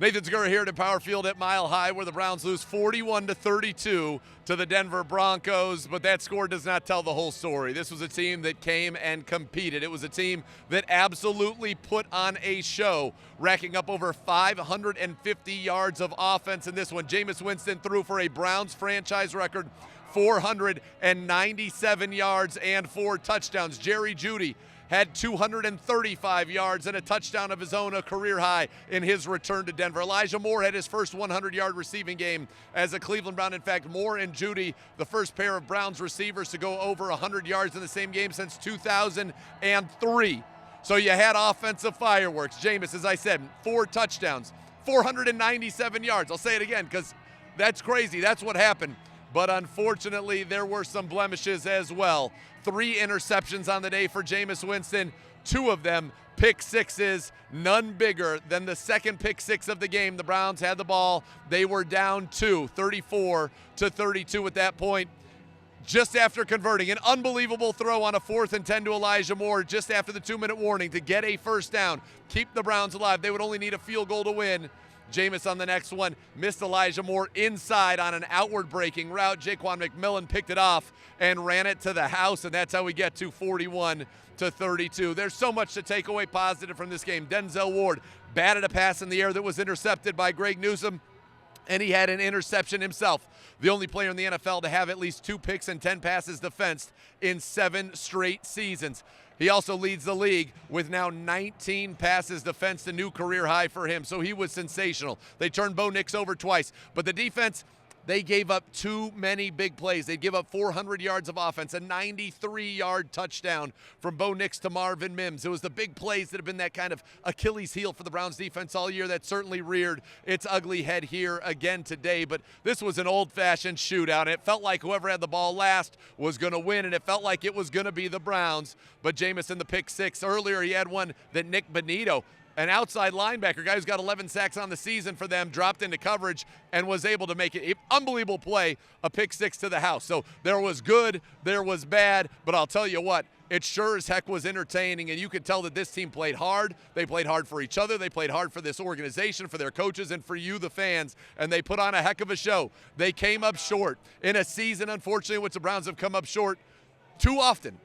Nathan Zegura here at Power Field at Mile High, where the Browns lose 41-32 to the Denver Broncos, but that score does not tell the whole story. This was a team that came and competed. It was a team that absolutely put on a show, racking up over 550 yards of offense in this one. Jameis Winston threw for a Browns franchise record 497 yards and 4 touchdowns. Jerry Jeudy had 235 yards and a touchdown of his own, a career high in his return to Denver. Elijah Moore had his first 100-yard receiving game as a Cleveland Brown. In fact, Moore and Jeudy, the first pair of Browns receivers to go over 100 yards in the same game since 2003. So you had offensive fireworks. Jameis, as I said, 4 touchdowns, 497 yards. I'll say it again because that's crazy. That's what happened. But unfortunately, there were some blemishes as well. 3 interceptions on the day for Jameis Winston, 2 of them pick sixes, none bigger than the second pick six of the game. The Browns had the ball. They were down 2, 34-32 at that point. Just after converting an unbelievable throw on a 4th and 10 to Elijah Moore just after the 2-minute warning to get a first down, keep the Browns alive. They would only need a field goal to win. Jameis on the next one missed Elijah Moore inside on an outward breaking route. Jaquan McMillan picked it off and ran it to the house, and that's how we get to 41-32. There's so much to take away positive from this game. Denzel Ward batted a pass in the air that was intercepted by Greg Newsome, and he had an interception himself. The only player in the NFL to have at least 2 picks and 10 passes defensed in 7 straight seasons. He also leads the league with now 19 passes defensed, a new career high for him. So he was sensational. They turned Bo Nix over twice, but the defense, they gave up too many big plays. They give up 400 yards of offense, a 93-yard touchdown from Bo Nix to Marvin Mims. It was the big plays that have been that kind of Achilles heel for the Browns defense all year that certainly reared its ugly head here again today. But this was an old-fashioned shootout, and it felt like whoever had the ball last was going to win, and it felt like it was going to be the Browns. But Jameis in the pick six. Earlier he had one that Nick Bonito, an outside linebacker, guy who's got 11 sacks on the season for them, dropped into coverage and was able to make it an unbelievable play, a pick six to the house. So there was good, there was bad, but I'll tell you what, it sure as heck was entertaining, and you could tell that this team played hard. They played hard for each other. They played hard for this organization, for their coaches, and for you, the fans, and they put on a heck of a show. They came up short in a season, unfortunately, in which the Browns have come up short too often.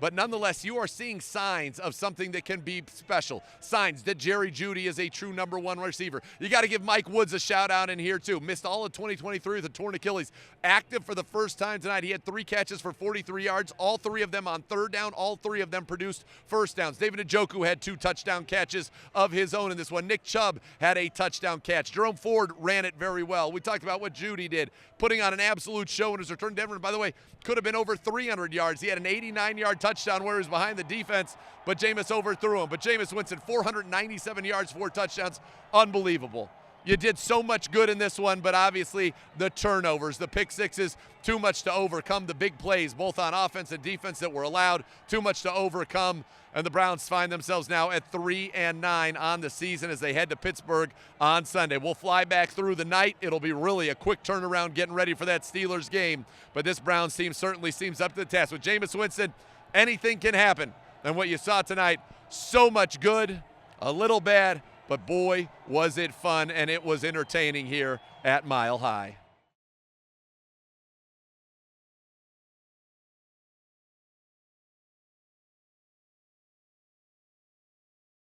But nonetheless, you are seeing signs of something that can be special. Signs that Jerry Jeudy is a true number 1 receiver. You got to give Mike Woods a shout out in here too. Missed all of 2023 with a torn Achilles. Active for the first time tonight. He had 3 catches for 43 yards, all 3 of them on 3rd down. All 3 of them produced first downs. David Njoku had 2 touchdown catches of his own in this one. Nick Chubb had a touchdown catch. Jerome Ford ran it very well. We talked about what Jeudy did, putting on an absolute show in his return to Denver. And by the way, could have been over 300 yards. He had an 89-yard touchdown where he was behind the defense, but Jameis overthrew him. But Jameis Winston, 497 yards, 4 touchdowns. Unbelievable. You did so much good in this one, but obviously the turnovers, the pick sixes, too much to overcome. The big plays, both on offense and defense, that were allowed, too much to overcome. And the Browns find themselves now at 3-9 on the season as they head to Pittsburgh on Sunday. We'll fly back through the night. It'll be really a quick turnaround getting ready for that Steelers game. But this Browns team certainly seems up to the task. With Jameis Winston, anything can happen. And what you saw tonight, so much good, a little bad, but boy, was it fun, and it was entertaining here at Mile High.